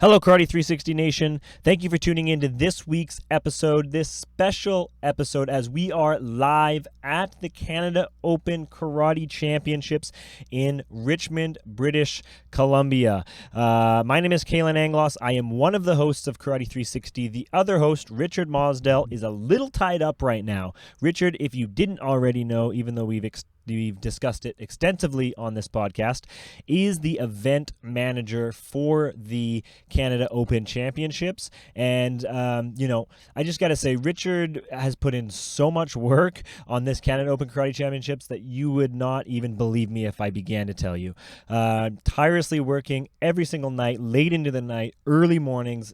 Hello, Karate 360 Nation. Thank you for tuning in to this week's episode, this special episode, as we are live at the Canada Open Karate Championships in Richmond, British Columbia. My name is Kalan Anglos. I am one of the hosts of Karate 360. The other host, Richard Mosdell, is a little tied up right now. Richard, if you didn't already know, even though we've discussed it extensively on this podcast, is the event manager for the Canada Open Championships. And, I just got to say, Richard has put in so much work on this Canada Open Karate Championships that you would not even believe me if I began to tell you. Tirelessly working every single night, late into the night, early mornings,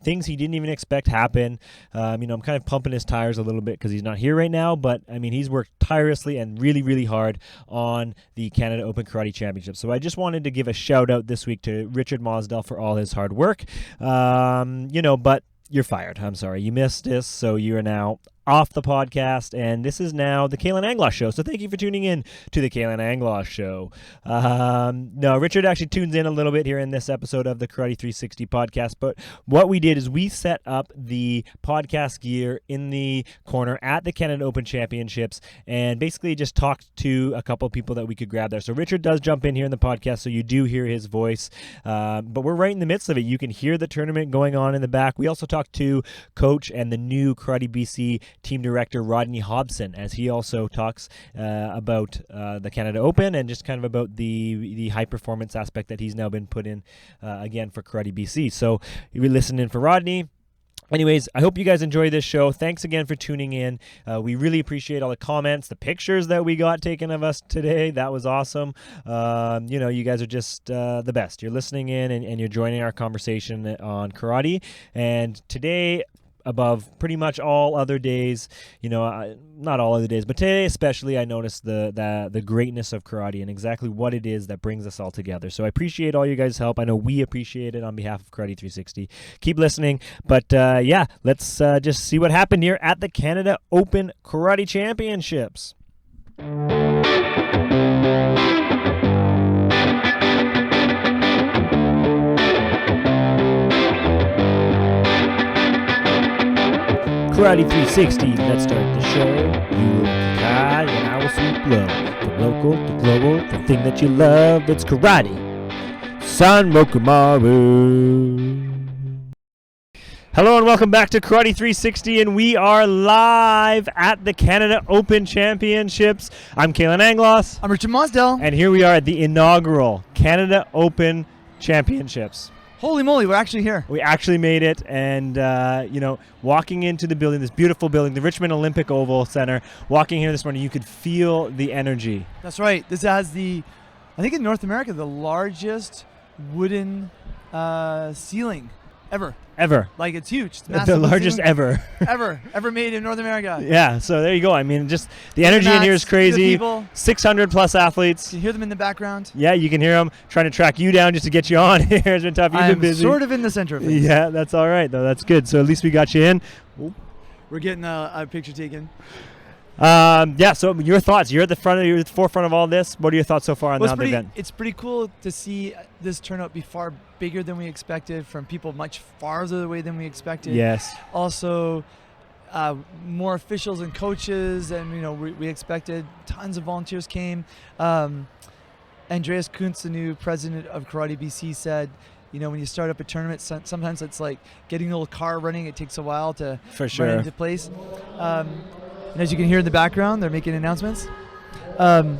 things he didn't even expect happen. I'm kind of pumping his tires a little bit because he's not here right now, but he's worked tirelessly and really hard on the Canada Open Karate Championship. So I just wanted to give a shout out this week to Richard Mosdell for all his hard work. But you're fired. I'm sorry. You missed this, so you are now off the podcast, and this is now the Kalan Anglos Show. So thank you for tuning in to the Kalan Anglos Show. No, Richard actually tunes in a little bit here in this episode of the Karate 360 podcast, but what we did is we set up the podcast gear in the corner at the Canada Open Championships and basically just talked to a couple of people that we could grab there. So Richard does jump in here in the podcast, so you do hear his voice, but we're right in the midst of it. You can hear the tournament going on in the back. We also talked to Coach and the new Karate BC team director Rodney Hobson, as he also talks about the Canada Open and just kind of about the high performance aspect that he's now been put in again for Karate BC. So we listened in for Rodney. Anyways, I hope you guys enjoy this show. Thanks again for tuning in. We really appreciate all the comments, the pictures that we got taken of us today. That was awesome. You guys are just the best. You're listening in and you're joining our conversation on karate. And today, above pretty much all other days, not all other days, but today especially, I noticed the greatness of karate and exactly what it is that brings us all together. So I appreciate all you guys' help. I know we appreciate it on behalf of Karate 360. Keep listening. But let's just see what happened here at the Canada Open Karate Championships. Karate 360, let's start the show. You will high and I will sweep low. From local to global, the thing that you love, it's karate. San Mokumaru. Hello and welcome back to Karate 360, and we are live at the Canada Open Championships. I'm Kalan Anglos. I'm Richard Mosdell. And here we are at the inaugural Canada Open Championships. Holy moly, we're actually here. We actually made it, and, walking into the building, this beautiful building, the Richmond Olympic Oval Center, walking here this morning, you could feel the energy. That's right. This has I think in North America, the largest wooden ceiling ever. Like, it's huge. It's massive. The largest ever made in North America. Yeah, so there you go. Just the energy in here is crazy. 600 plus athletes. You can hear them in the background. Yeah, you can hear them trying to track you down just to get you on here. It's been tough. You've been busy. I'm sort of in the center of things. Yeah, that's all right, though. That's good. So at least we got you in. We're getting a picture taken. So your thoughts. You're at the forefront of all this. What are your thoughts so far on the event? It's pretty cool to see this turnout be far bigger than we expected, from people much farther away than we expected. Yes. Also, more officials and coaches, and we expected tons of volunteers came. Andreas Kuntz, the new president of Karate BC, said, when you start up a tournament, sometimes it's like getting a little car running. It takes a while to run into place. And as you can hear in the background, they're making announcements. But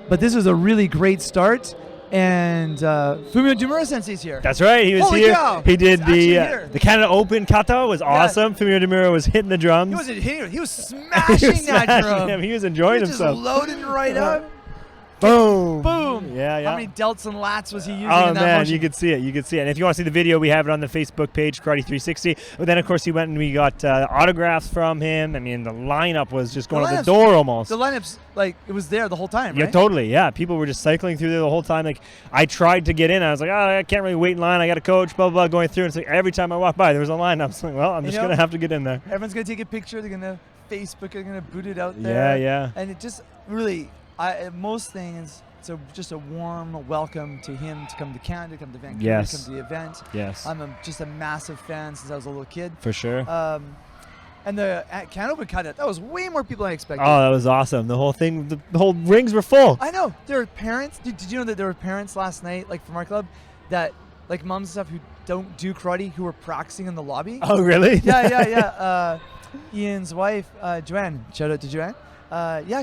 this was a really great start. And Fumio Demura Sensei's here. That's right. He was Holy here. Cow. He did the Canada Open kata was awesome. Fumio Demura was hitting the drums. He wasn't hitting. He was smashing that drum. He was enjoying himself. Just loading right up. Boom. Boom. Yeah. How many delts and lats was he using in that man, motion? you could see it. And if you want to see the video, we have it on the Facebook page, Karate 360. But then, of course, he went and we got autographs from him. The lineup was just going out the door almost. The lineup's, it was there the whole time, right? Yeah, totally. Yeah, people were just cycling through there the whole time. I tried to get in. I was like, I can't really wait in line. I got a coach, blah, blah, blah, going through. And it's every time I walk by, there was a line. I was like, well, I'm just going to have to get in there. Everyone's going to take a picture. They're going to Facebook it. They're going to boot it out there. Yeah. And it just really, most things, it's just a warm welcome to him to come to Canada, come to Vancouver, Yes. come to the event. Yes. I'm just a massive fan since I was a little kid. For sure. And at Canada Open that was way more people than I expected. Oh, that was awesome. The whole thing, the whole rings were full. I know. There were parents. Did you know that there were parents last night, like from our club, that like moms and stuff who don't do karate who were practicing in the lobby? Oh, really? Yeah. Ian's wife, Joanne. Shout out to Joanne.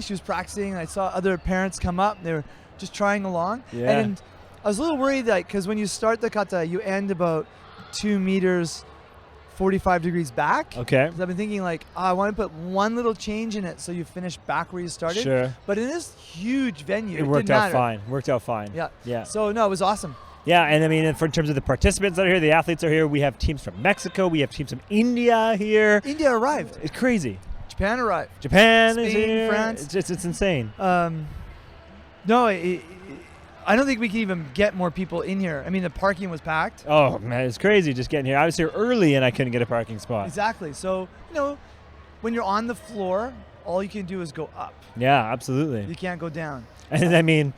She was practicing. And I saw other parents come up. They were just trying along. Yeah. And I was a little worried that because when you start the kata, you end about 2 meters 45 degrees back. Okay. Because I've been thinking I want to put one little change in it so you finish back where you started. Sure. But in this huge venue, It worked didn't out matter. fine. Worked out fine. Yeah. Yeah. So no, it was awesome. Yeah, and I mean, in terms of the participants that are here, the athletes are here. We have teams from Mexico. We have teams from India here. India arrived. It's crazy. Japan arrived. Japan is Spain, here. France. It's insane. No, I don't think we can even get more people in here. I mean, the parking was packed. Oh, man, it's crazy just getting here. I was here early and I couldn't get a parking spot. Exactly. So, when you're on the floor, all you can do is go up. Yeah, absolutely. You can't go down. And I mean,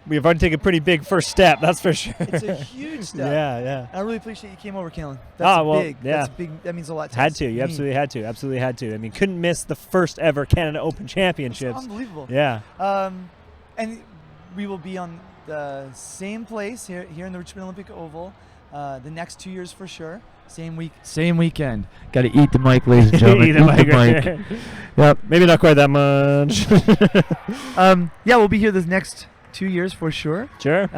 we've already taken a pretty big first step, that's for sure. It's a huge step. Yeah. I really appreciate you came over, Kalan. That's big. Yeah. That's big. That means a lot to Had us. to. You absolutely had to. Absolutely had to. I mean, couldn't miss the first ever Canada Open Championships. It's unbelievable. Yeah. And we will be on the same place here in the Richmond Olympic Oval the next 2 years for sure. Same weekend. Got to eat the mic, ladies and gentlemen. Eat the mic. Yep. Maybe not quite that much. We'll be here this next 2 years for sure. Sure.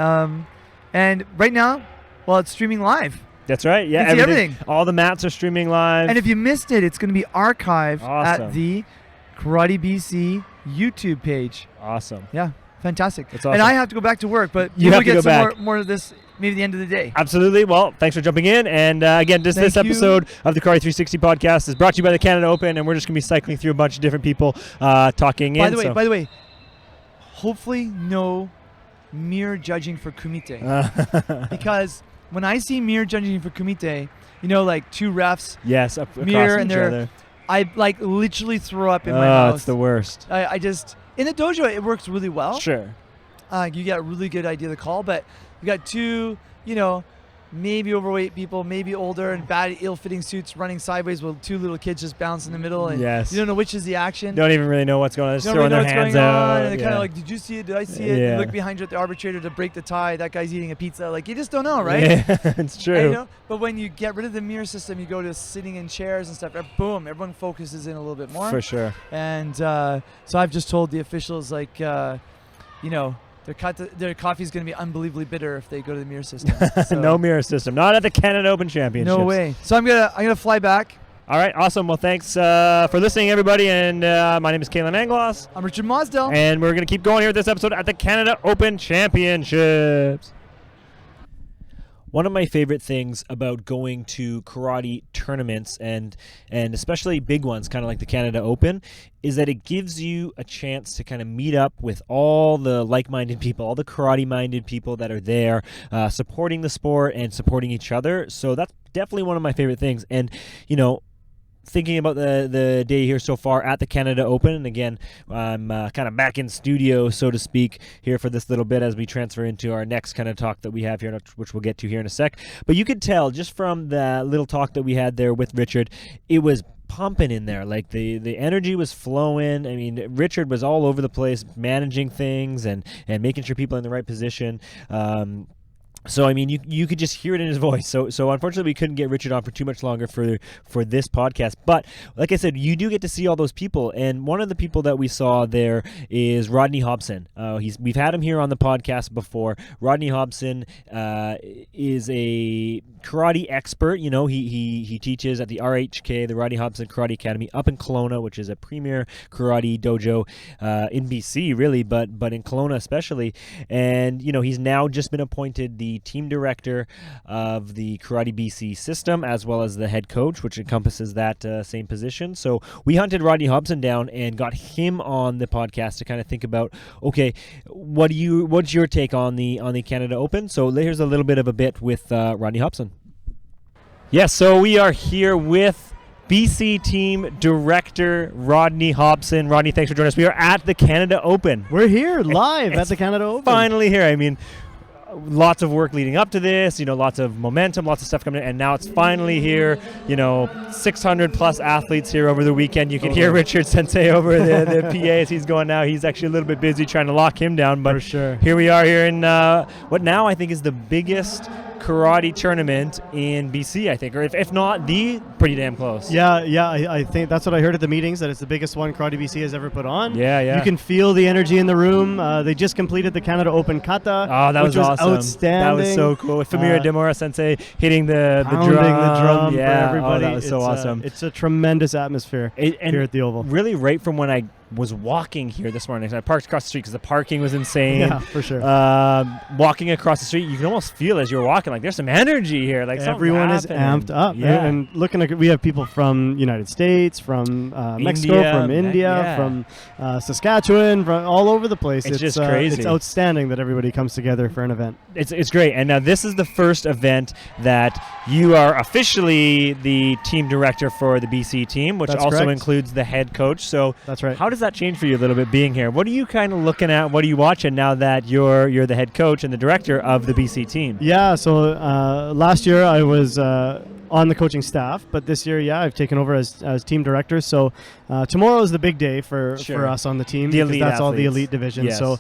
And right now, it's streaming live. That's right. Yeah. You can see everything. All the mats are streaming live. And if you missed it, it's going to be archived Awesome. at the Karate BC YouTube page. Awesome. Yeah. Fantastic. That's awesome. And I have to go back to work, but You have to get go some back. more of this maybe the end of the day. Absolutely. Well, thanks for jumping in. And again, this Thank you. episode of the Karate 360 podcast is brought to you by the Canada Open, and we're just going to be cycling through a bunch of different people talking By the way, hopefully no mirror judging for kumite. Because when I see mirror judging for kumite, like two refs, yes, mirror, across and each they're other. I literally throw up in my mouth. It's the worst. I just in the dojo it works really well. Sure. You get a really good idea of the call, but you got two, maybe overweight people, maybe older and bad, ill-fitting suits running sideways with two little kids just bouncing in the middle, and Yes. you don't know which is the action. Don't even really know what's going on. Just You throwing don't really their know hands what's going out. on, and they're kind of like, did you see it? Did I see it? Yeah. You look behind you at the arbitrator to break the tie. That guy's eating a pizza. Like, you just don't know, right? Yeah, it's true. And, but when you get rid of the mirror system, you go to sitting in chairs and stuff. Boom, everyone focuses in a little bit more. For sure. And so I've just told the officials, their coffee is going to be unbelievably bitter if they go to the mirror system. So, No mirror system. Not at the Canada Open Championships. no way. So I'm gonna fly back. All right. Awesome. Well, thanks for listening, everybody. And my name is Kalan Anglos. I'm Richard Mosdell. And we're going to keep going here with this episode at the Canada Open Championships. One of my favorite things about going to karate tournaments and especially big ones, kind of like the Canada Open, is that it gives you a chance to kind of meet up with all the like-minded people, all the karate-minded people that are there, supporting the sport and supporting each other. So that's definitely one of my favorite things. And, thinking about the day here so far at the Canada Open, and again, I'm kind of back in studio, so to speak, here for this little bit as we transfer into our next kind of talk that we have here, which we'll get to here in a sec. But you could tell just from the little talk that we had there with Richard, it was pumping in there. Like the energy was flowing. I mean, Richard was all over the place managing things and making sure people are in the right position. So, I mean, you could just hear it in his voice. So unfortunately, we couldn't get Richard on for too much longer for this podcast. But like I said, you do get to see all those people. And one of the people that we saw there is Rodney Hobson. We've had him here on the podcast before. Rodney Hobson is a karate expert. He teaches at the RHK, the Rodney Hobson Karate Academy, up in Kelowna, which is a premier karate dojo in BC, really, but in Kelowna especially. And he's now just been appointed the team director of the Karate BC system, as well as the head coach, which encompasses that same position. So we hunted Rodney Hobson down and got him on the podcast to kind of think about, okay, what's your take on the Canada Open? So here's a little bit of a bit with Rodney Hobson. Yes, so we are here with BC team director Rodney Hobson. Rodney, thanks for joining us. We are at the Canada Open. We're here live at the Canada Open. Finally here. I mean, lots of work leading up to this, lots of momentum, lots of stuff coming in, and now it's finally here. 600 plus athletes here over the weekend. You can hear Richard Sensei over the PA as he's going now. He's actually a little bit busy trying to lock him down, but for sure. Here we are here in what now I think is the biggest karate tournament in BC, I think, or if not the pretty damn close. Yeah, I think that's what I heard at the meetings, that it's the biggest one Karate BC has ever put on. Yeah. You can feel the energy in the room. They just completed the Canada Open kata. Oh, that which was awesome. Outstanding. That was so cool. With Famira Demora Sensei hitting the drum. The drum for yeah. everybody. Oh, that was so awesome. It's a tremendous atmosphere here at the Oval. Really, right from when I was walking here this morning, I parked across the street because the parking was insane. Yeah, for sure. Walking across the street, you can almost feel as you're walking, like there's some energy here. Like everyone is amped up. Yeah. And looking at, we have people from United States, from Mexico, from India, from Saskatchewan, from all over the place. It's just crazy. It's outstanding that everybody comes together for an event. It's great. And now this is the first event that you are officially the team director for the BC team, which That's also correct. includes the head coach. So that's right. How does that change for you a little bit being here? What are you kind of looking at? What are you watching now that you're the head coach and the director of the BC team? Yeah, so last year I was on the coaching staff, but this year, I've taken over as team director. So tomorrow is the big day for us on the team. The elite that's athletes. all the elite division. Yes. So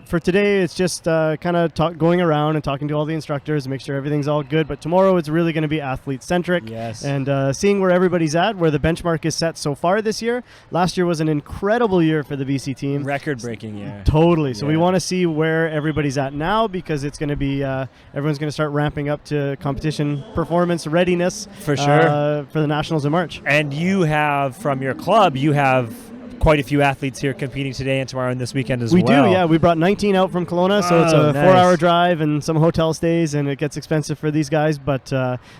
for today, it's just kind of going around and talking to all the instructors, make sure everything's all good. But tomorrow, it's really going to be athlete-centric. Yes. And seeing where everybody's at, where the benchmark is set so far this year. Last year was an incredible year for the BC team. Record-breaking year. Totally. So we want to see where everybody's at now, because it's going to be everyone's going to start ramping up to competition performance readiness for sure for the nationals in March. And you have, from your club, you have quite a few athletes here competing today and tomorrow and this weekend as well. We do, yeah. We brought 19 out from Kelowna, so it's a 4-hour drive and some hotel stays, and it gets expensive for these guys, but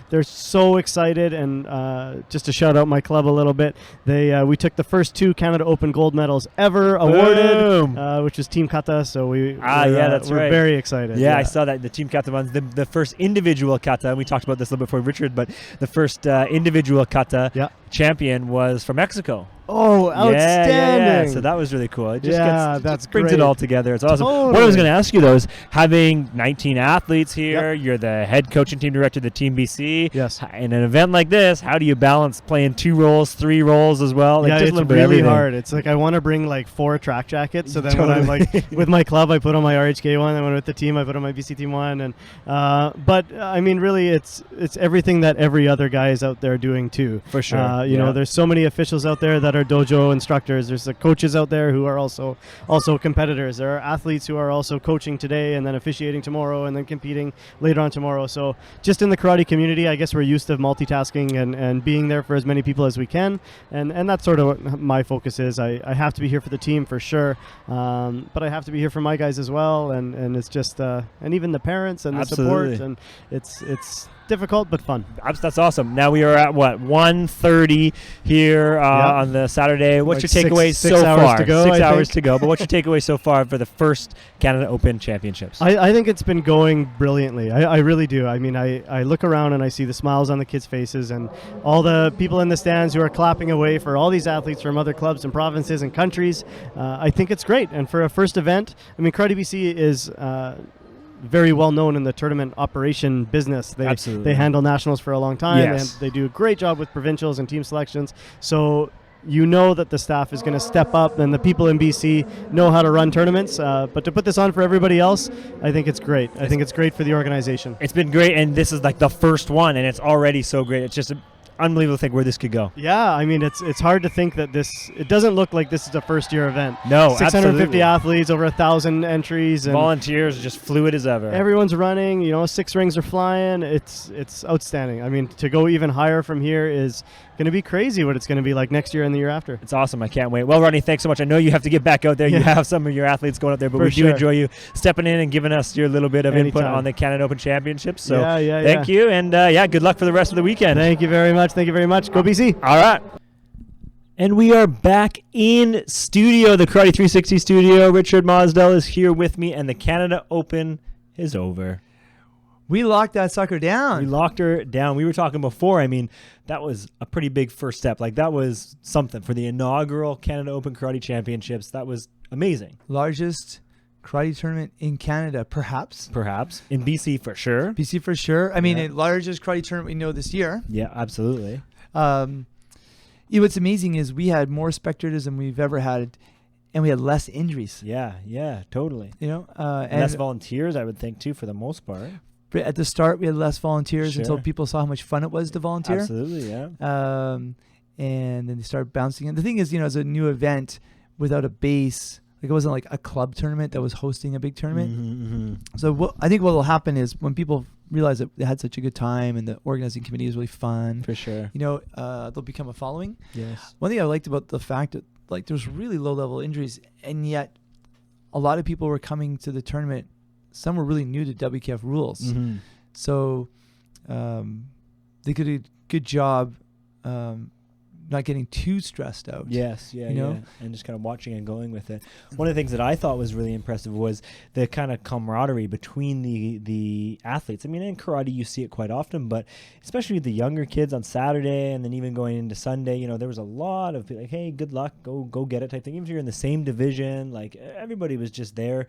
they're so excited. And just to shout out my club a little bit, we took the first 2 Canada Open gold medals ever awarded, which was Team Kata, so we're very excited. Yeah, I saw that, the Team Kata ones. The first individual kata, and we talked about this a little bit before, Richard, but the first individual kata champion was from Mexico. Oh, outstanding. Yeah. So that was really cool. It just brings great. it all together. It's awesome. Totally. What I was going to ask you, though, is having 19 athletes here, you're the head coach and team director of the Team BC. Yes. In an event like this, how do you balance playing 2 roles, 3 roles as well? Like it's really hard. It's like I want to bring like 4 track jackets. So then when I'm like with my club, I put on my RHK one. And when I'm with the team, I put on my BC team one. And but I mean, really, it's everything that every other guy is out there doing too. For sure. You know, there's so many officials out there that are dojo instructors. There's the coaches out there who are also competitors. There are athletes who are also coaching today and then officiating tomorrow and then competing later on tomorrow. So just in the karate community, I guess we're used to multitasking and being there for as many people as we can. And that's sort of what my focus is. I have to be here for the team for sure, but I have to be here for my guys as well. And it's just and even the parents and the support. And it's difficult but fun. That's awesome. Now we are at 1:30 here on the Saturday. What's your takeaway so far? 6 hours to go. But what's your takeaway so far for the first Canada Open Championships? I think it's been going brilliantly. I really do. I mean, I look around and I see the smiles on the kids' faces and all the people in the stands who are clapping away for all these athletes from other clubs and provinces and countries. I think it's great. And for a first event, I mean, Karate BC is very well known in the tournament operation business. They handle nationals for a long time. Yes. And they do a great job with provincials and team selections. So you know that the staff is going to step up, and the people in BC know how to run tournaments. But to put this on for everybody else, I think it's great. I think it's great for the organization. It's been great, and this is like the first one, and it's already so great. It's just unbelievable to think where this could go. Yeah, I mean, it's hard to think that it doesn't look like this is a first year event. No, 650 absolutely. athletes, over 1,000 entries, and volunteers, just fluid as ever. Everyone's running, 6 rings are flying. It's outstanding. I mean, to go even higher from here is going to be crazy what it's going to be like next year and the year after. It's awesome. I can't wait. Well, Rodney, thanks so much. I know you have to get back out there. You have some of your athletes going out there, but we do enjoy you stepping in and giving us your little bit of input on the Canada Open Championships. So thank you, and good luck for the rest of the weekend. Thank you very much. Thank you very much. Go BC. All right. And we are back in studio, the Karate 360 studio. Richard Mosdell is here with me, and the Canada Open is over. We locked that sucker down. We locked her down. We were talking before. I mean, that was a pretty big first step. Like, that was something for the inaugural Canada Open Karate Championships. That was amazing. Largest karate tournament in Canada, perhaps. Perhaps. In BC for sure. BC for sure. I mean, Yeah. largest karate tournament we know this year. Yeah, absolutely. What's amazing is we had more spectators than we've ever had, and we had less injuries. Yeah, totally. You know, And and less volunteers, I would think, too, for the most part. at the start we had less volunteers until Sure. people saw how much fun it was to volunteer. Absolutely, yeah. And then they started bouncing. And the thing is, as a new event without a base, like it wasn't like a club tournament that was hosting a big tournament. Mm-hmm. So I think what will happen is when people realize that they had such a good time and the organizing committee was really fun, For sure. they'll become a following. Yes. One thing I liked about the fact that like there's really low level injuries, and yet a lot of people were coming to the tournament. Some were really new to WKF rules. Mm-hmm. So they could do a good job not getting too stressed out. Yes, yeah, You know? yeah. And just kind of watching and going with it. One of the things that I thought was really impressive was the kind of camaraderie between the athletes. I mean, in karate you see it quite often, but especially with the younger kids on Saturday and then even going into Sunday, there was a lot of like, hey, good luck, go get it type thing. Even if you're in the same division, like everybody was just there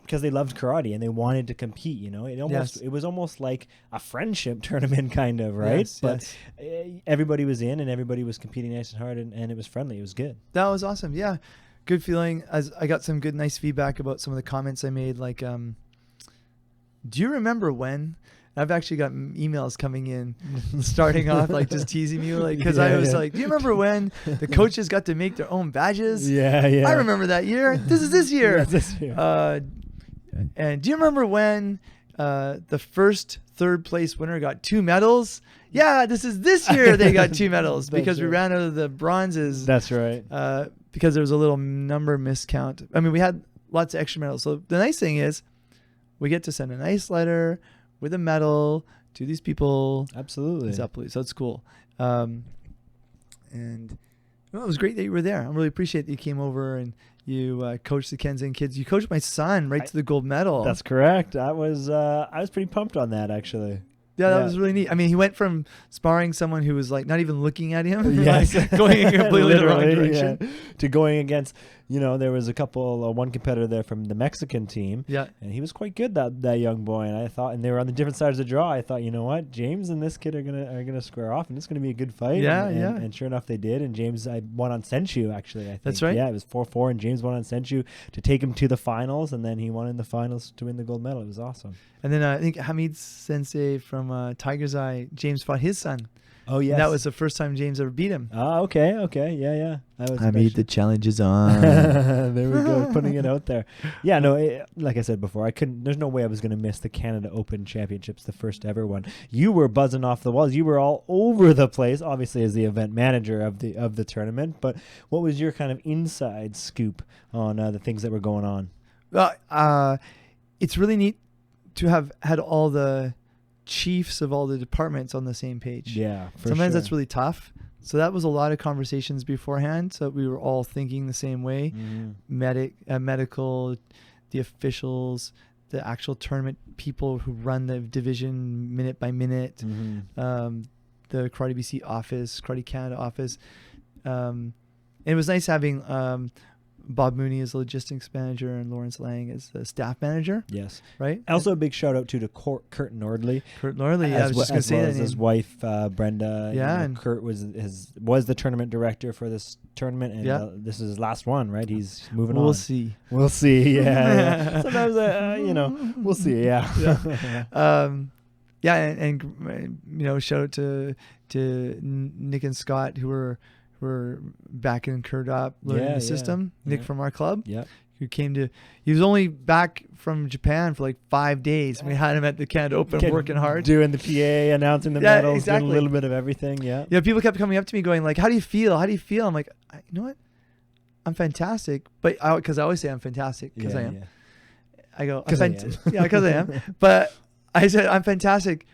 because they loved karate and they wanted to compete. It was almost like a friendship tournament kind of, right? Yes, But yes. everybody was in and everybody was competing nice and hard, and it was friendly. It was good. That was awesome. Yeah. Good feeling. As I got some good, nice feedback about some of the comments I made. Like, do you remember when? I've actually got emails coming in starting off like just teasing you, like, because I was like, do you remember when the coaches got to make their own badges? Yeah. I remember that year. This is this year. Yeah, this year. And do you remember when the first third place winner got 2 medals? Yeah, this is this year they got 2 medals because we right. ran out of the bronzes. That's right. Because there was a little number miscount. I mean, we had lots of extra medals. So the nice thing is we get to send a nice letter with a medal to these people. Absolutely. So it's cool. And it was great that you were there. I really appreciate that you came over and you coached the Kenzan kids. You coached my son right to the gold medal. That's correct. I was pretty pumped on that, actually. Yeah, that was really neat. I mean, he went from sparring someone who was like not even looking at him, Yes. like, going in completely the wrong Literally, direction. yeah, to going against, there was a couple, one competitor there from the Mexican team. Yeah. And he was quite good, that young boy. And I thought, and they were on the different sides of the draw. I thought, you know what, James and this kid are gonna square off, and it's gonna be a good fight. Yeah, and sure enough, they did. And James, I won on Senshu, actually. I think. That's right. Yeah, it was 4-4, and James won on Senshu to take him to the finals, and then he won in the finals to win the gold medal. It was awesome. And then I think Hamid Sensei from Tiger's Eye, James fought his son. Oh yes, And that was the first time James ever beat him. Oh, okay, yeah. That was Hamid, the challenge is on. there we go, putting it out there. Yeah, no, like I said before, there's no way I was going to miss the Canada Open Championships, the first ever one. You were buzzing off the walls. You were all over the place, obviously as the event manager of the tournament. But what was your kind of inside scoop on the things that were going on? Well, it's really neat to have had all the chiefs of all the departments on the same page. Yeah, Sometimes that's really tough. So that was a lot of conversations beforehand. So we were all thinking the same way. Medical, the officials, the actual tournament people who run the division minute by minute, the Karate BC office, Karate Canada office. And it was nice having Bob Mooney as the logistics manager and Lawrence Lang as the staff manager. Yes. Right? Also, a big shout out to Kurt Nordley. Kurt Nordley, I was just going to say that his name. wife, Brenda. Yeah. And Kurt was the tournament director for this tournament, and this is his last one, right? He's moving on. We'll see. We'll see. Yeah. Sometimes, we'll see. Yeah. And shout out to Nick and Scott who were backing Kurt up, learning the system. Nick from our club. Yeah. He was only back from Japan for like 5 days. We had him at the Canada Open working hard. Doing the PA, announcing the medals, exactly. doing a little bit of everything. Yeah. Yeah, people kept coming up to me going like, how do you feel? I'm like, you know what? I'm fantastic. But because I always say I'm fantastic because I am. Yeah. I go, because I am. Yeah, because I am. But I said, I'm fantastic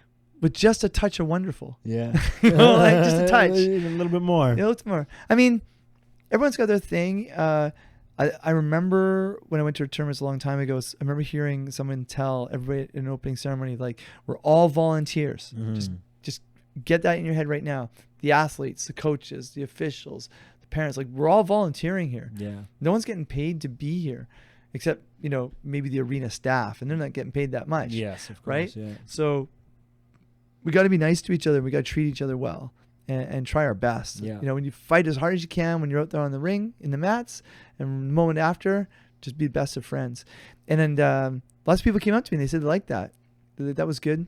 with just a touch of wonderful. Yeah. Like just a touch. A little bit more. A little more. I mean, everyone's got their thing. I remember when I went to tournaments a long time ago, I remember hearing someone tell everybody in an opening ceremony, like, we're all volunteers. Just get that in your head right now. The athletes, the coaches, the officials, the parents, like, we're all volunteering here. Yeah. No one's getting paid to be here, except, maybe the arena staff, and they're not getting paid that much. Yes, of course. Right? Yeah. So we got to be nice to each other. We got to treat each other well and try our best. Yeah. When you fight as hard as you can, when you're out there on the ring, in the mats, and the moment after, just be the best of friends. And then lots of people came up to me and they said they liked that. That was good.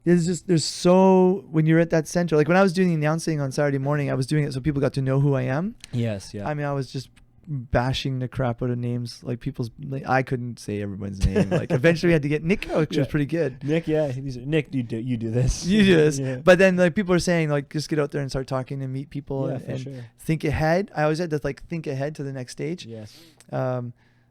There's so, when you're at that center, like when I was doing the announcing on Saturday morning, I was doing it so people got to know who I am. Yes, yeah. I mean, I was just bashing the crap out of names, like I couldn't say everyone's name. Like eventually we had to get Nick, which was pretty good. Nick, yeah. Nick, you do this. You do this. Yeah. But then like people are saying, like, just get out there and start talking and meet people and think ahead. I always had to like think ahead to the next stage. Yes. I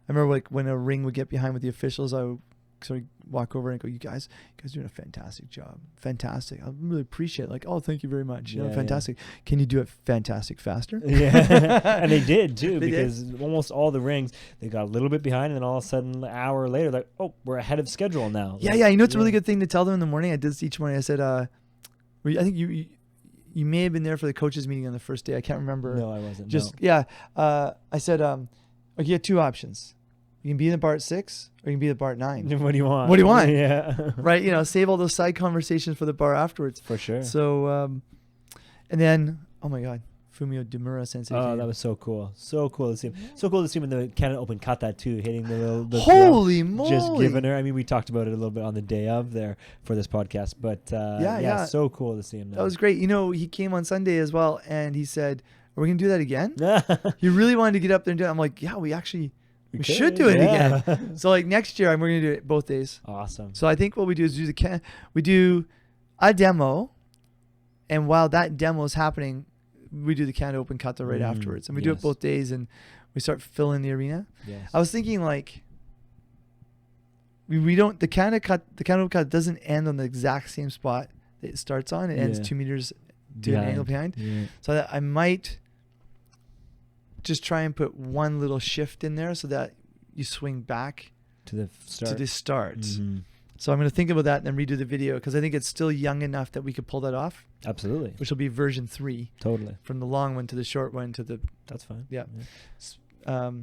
remember like when a ring would get behind with the officials, I would sort of walk over and go, you guys doing a fantastic job. Fantastic. I really appreciate it. Like, oh, thank you very much. Fantastic. Yeah. Can you do it fantastic faster? Yeah. And they did too, They because did. almost all the rings, they got a little bit behind, and then all of a sudden, an hour later, like, oh, we're ahead of schedule now. Yeah, like, yeah. It's a really good thing to tell them in the morning. I did this each morning. I said, I think you may have been there for the coaches meeting on the first day. I can't remember. No, I wasn't. I said, okay, you have two options. You can be in the bar at 6 or you can be in the bar at 9. What do you want? What do you want? Yeah. Right. Save all those side conversations for the bar afterwards. For sure. So, and then, oh my God, Fumio Demura sensei. Oh, that was so cool. So cool to see him. So cool to see him in the Canada Open cut that too, hitting the holy moly. Just giving her. I mean, we talked about it a little bit on the day of there for this podcast, but yeah, so cool to see him. That was great. He came on Sunday as well, and he said, "Are we gonna do that again?" He really wanted to get up there and do it. I'm like, yeah, we should do it again. So like next year, we're gonna do it both days. Awesome. So I think what we do is we do a demo, and while that demo is happening, we do the Canada Open kata right afterwards, and we do it both days, and we start filling the arena. Yes. I was thinking like we don't the Canada Open kata doesn't end on the exact same spot that it starts on. It ends 2 meters to an angle behind. Yeah. So that I might just try and put one little shift in there so that you swing back to the start. Mm-hmm. So I'm going to think about that and then redo the video, because I think it's still young enough that we could pull that off. Absolutely. Which will be version 3. Totally. From the long one to the short one to the... That's fine. Yeah. That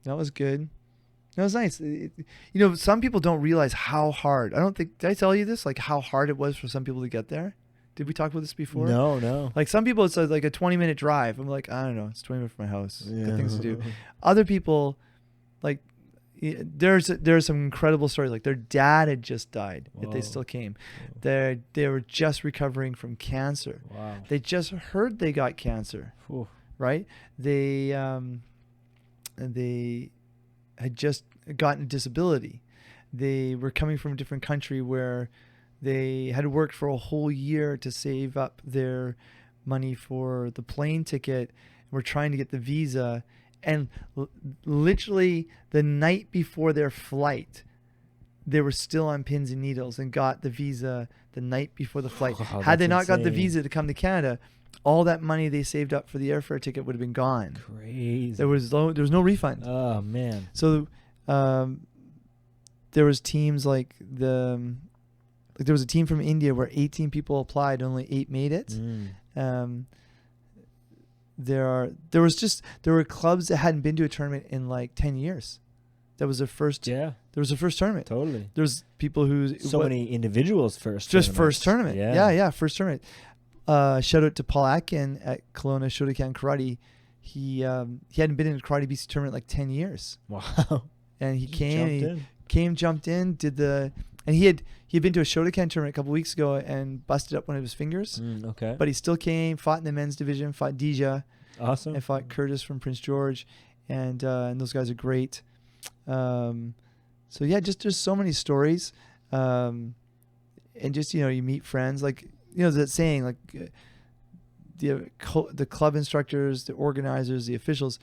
was good. That was nice. Some people don't realize how hard... did I tell you this? Like how hard it was for some people to get there? Did we talk about this before? No. Like some people, it's like a 20-minute drive. I'm like, I don't know. It's 20 minutes from my house. Yeah. Got things to do. Other people, like, there's some incredible stories. Like their dad had just died, yet they still came. They were just recovering from cancer. Wow. They just heard they got cancer. Ooh. Right? They had just gotten a disability. They were coming from a different country where they had worked for a whole year to save up their money for the plane ticket. We're trying to get the visa. And literally the night before their flight, they were still on pins and needles and got the visa the night before the flight. Wow, had they not got the visa to come to Canada, all that money they saved up for the airfare ticket would have been gone. Crazy. There was no refund. Oh, man. So there was teams like there was a team from India where 18 people applied, only 8 made it. There were clubs that hadn't been to a tournament in like 10 years. That was their first. Yeah. There was their first tournament. Totally. There's people many individuals first. Just first tournament. Yeah. First tournament. Shout out to Paul Atkin at Kelowna Shotokan Karate. He hadn't been in a Karate BC tournament like 10 years. Wow. And he jumped in, and he had been to a Shotokan tournament a couple weeks ago and busted up one of his fingers. Okay. But he still came, fought in the men's division, fought Dija. Awesome. And fought Curtis from Prince George, and those guys are great. So yeah, just there's so many stories, and just you meet friends, like that saying, like the club instructors, the organizers, the officials.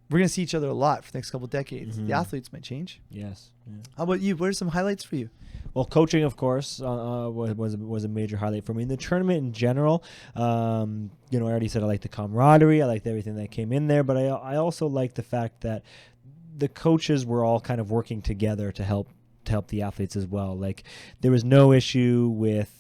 we're going to see each other a lot for the next couple of decades. Mhm. The athletes might change. Yes. Yeah. How about you? What are some highlights for you? Well, coaching, of course, was a major highlight for me. In the tournament in general, I already said I liked the camaraderie. I liked everything that came in there, but I also liked the fact that the coaches were all kind of working together to help the athletes as well. Like, there was no issue with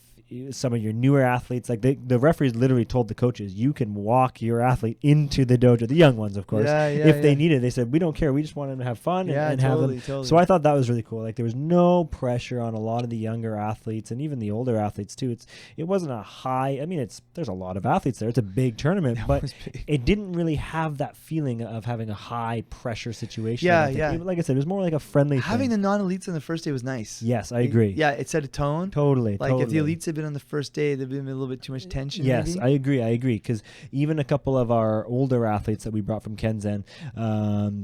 some of your newer athletes. Like, the referees literally told the coaches, you can walk your athlete into the dojo, the young ones, of course, if they needed. They said, we don't care. We just want them to have fun and have them. Totally. So I thought that was really cool. Like, there was no pressure on a lot of the younger athletes and even the older athletes too. It wasn't a high. I mean, there's a lot of athletes there. It's a big tournament, but it didn't really have that feeling of having a high pressure situation. Like I said, it was more like a friendly Having thing. the non-elites on the first day was nice. Yes, I agree. It set a tone. Totally. Like, if the elites had been on the first day, there'd been a little bit too much tension. Yes, maybe. I agree. Because even a couple of our older athletes that we brought from Kenzen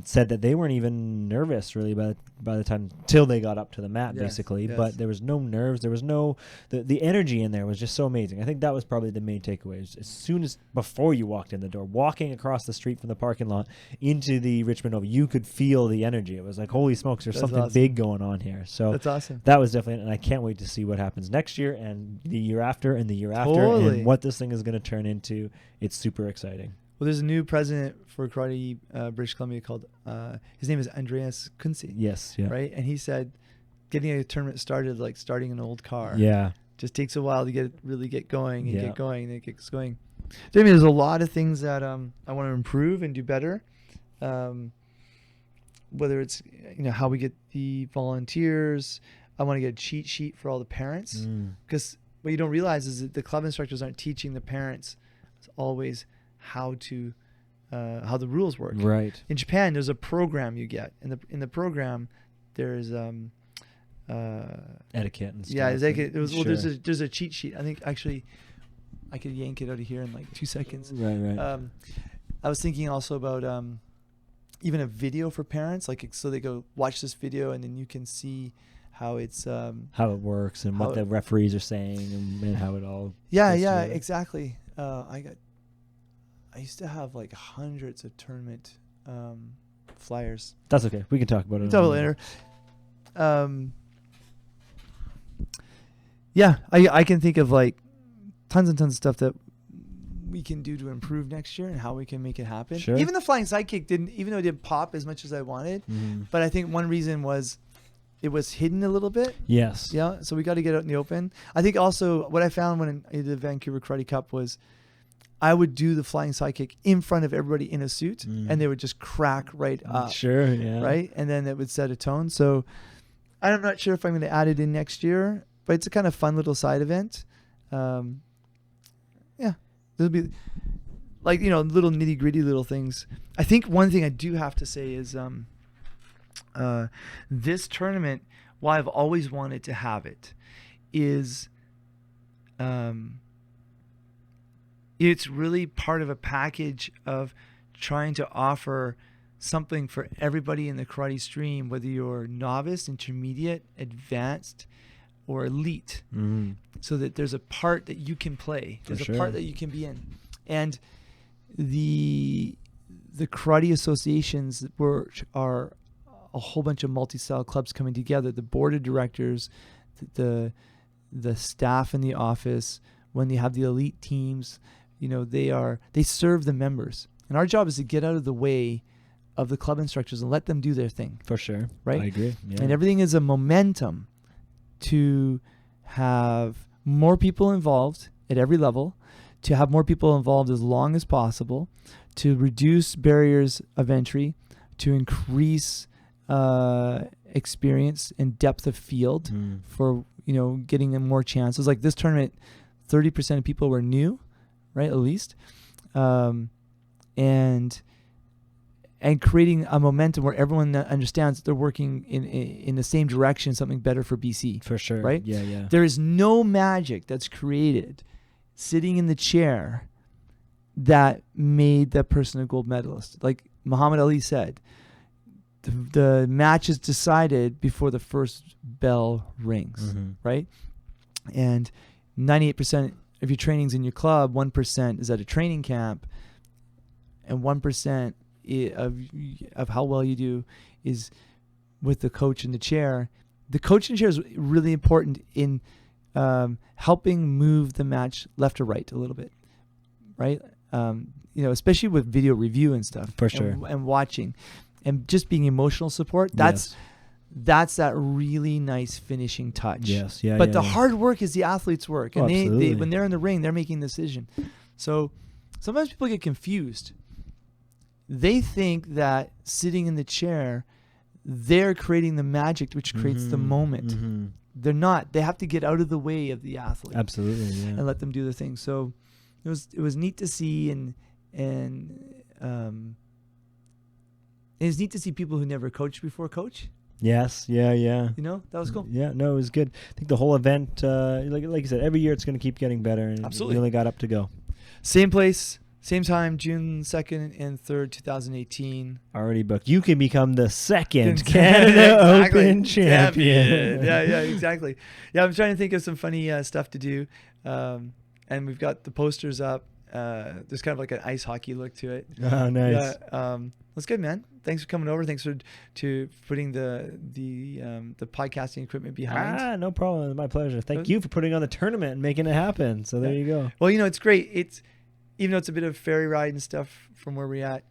said that they weren't even nervous really by the time till they got up to the mat, basically. Yes. But there was no nerves. There was no the energy in there was just so amazing. I think that was probably the main takeaway. As soon as before you walked in the door, walking across the street from the parking lot into the Richmond Oval, you could feel the energy. It was like, holy smokes, there's something big going on here. So that's awesome. That was definitely, and I can't wait to see what happens next year and the year after and the year after and what this thing is going to turn into. It's super exciting. Well, there's a new president for karate British Columbia called his name is Andreas Kunze. Yes, yeah. Right, and he said getting a tournament started like starting an old car. Yeah, just takes a while to get going and get going, and it gets going. So, I mean, there's a lot of things that I want to improve and do better. Whether it's how we get the volunteers, I want to get a cheat sheet for all the parents, because what you don't realize is that the club instructors aren't teaching the parents always how the rules work. Right. In Japan, there's a program you get. In the program, there's etiquette and stuff. Yeah, etiquette. There's a cheat sheet. I think actually I could yank it out of here in like 2 seconds. Right. I was thinking also about even a video for parents, like so they go watch this video and then you can see how it's how it works and what the referees are saying and how it all exactly. I used to have like hundreds of tournament flyers. That's okay. We can talk about it. Double later. I can think of like tons and tons of stuff that we can do to improve next year and how we can make it happen. Sure. Even the flying sidekick even though it didn't pop as much as I wanted, but I think one reason was it was hidden a little bit. Yes. Yeah. So we got to get out in the open. I think also what I found when I did the Vancouver Karate Cup was I would do the flying sidekick in front of everybody in a suit and they would just crack right up. Sure. Yeah. Right. And then it would set a tone. So I'm not sure if I'm going to add it in next year, but it's a kind of fun little side event. There'll be like, little nitty gritty little things. I think one thing I do have to say is this tournament, while I've always wanted to have it, is it's really part of a package of trying to offer something for everybody in the karate stream, whether you're novice, intermediate, advanced, or elite, so that there's a part that you can play. There's a part that you can be in. And the karate associations are a whole bunch of multi-style clubs coming together. The board of directors, the staff in the office, when they have the elite teams, they serve the members. And our job is to get out of the way of the club instructors and let them do their thing. For sure. Right? I agree. Yeah. And everything is a momentum to have more people involved at every level, to have more people involved as long as possible, to reduce barriers of entry, to increase experience and depth of field for, getting them more chances. Like this tournament, 30% of people were new, right, at least. And creating a momentum where everyone understands they're working in the same direction, something better for BC. For sure. Right? Yeah. There is no magic that's created sitting in the chair that made that person a gold medalist. Like Muhammad Ali said, the match is decided before the first bell rings, right? And 98% of your training's in your club, 1% is at a training camp, and 1% of how well you do is with the coach in the chair. The coach in the chair is really important in helping move the match left or right a little bit, right? Especially with video review and stuff. For sure. And watching, and just being emotional support. That's that really nice finishing touch. Yes, yeah. But the hard work is the athlete's work, and absolutely. when they're in the ring, they're making the decision. So sometimes people get confused. They think that sitting in the chair, they're creating the magic, which creates the moment. Mm-hmm. They're not. They have to get out of the way of the athlete. Absolutely, yeah. And let them do their thing. So it was neat to see, and it was neat to see people who never coached before coach. Yes, yeah. That was cool. Yeah, no, it was good. I think the whole event, like you said, every year it's going to keep getting better, and Absolutely. it really got up to go. Same place, same time, June 2nd and 3rd, 2018. Already booked. You can become the second Canada Open champion. Yeah, exactly. Yeah, I'm trying to think of some funny stuff to do, and we've got the posters up. There's kind of like an ice hockey look to it. Oh, nice. Yeah, that's good, man. Thanks for coming over. Thanks for putting the podcasting equipment behind. No problem. It's my pleasure. Thank you for putting on the tournament and making it happen. So there you go. Well, it's great. Even though it's a bit of ferry ride and stuff from where we're at,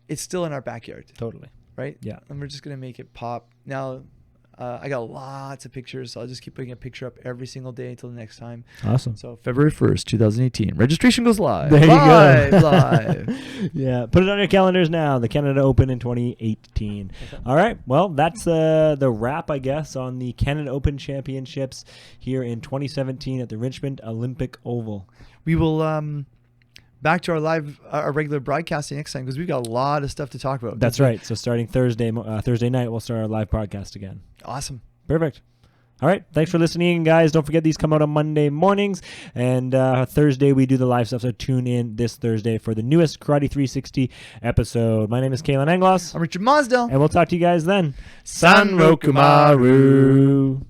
it's still in our backyard. Totally. Right? Yeah. And we're just going to make it pop. Now, I got lots of pictures, so I'll just keep putting a picture up every single day until the next time. Awesome. So February 1st, 2018. Registration goes live. There you go. Live. Yeah. Put it on your calendars now. The Canada Open in 2018. All right. Well, that's the wrap, I guess, on the Canada Open Championships here in 2017 at the Richmond Olympic Oval. We will back to our regular broadcasting next time, because we've got a lot of stuff to talk about. That's right. So starting Thursday night, we'll start our live broadcast again. Awesome. Perfect. All right. Thanks for listening, guys. Don't forget these come out on Monday mornings. And Thursday, we do the live stuff. So tune in this Thursday for the newest Karate 360 episode. My name is Kalan Anglos. I'm Richard Mosdell. And we'll talk to you guys then. San Rokumaru.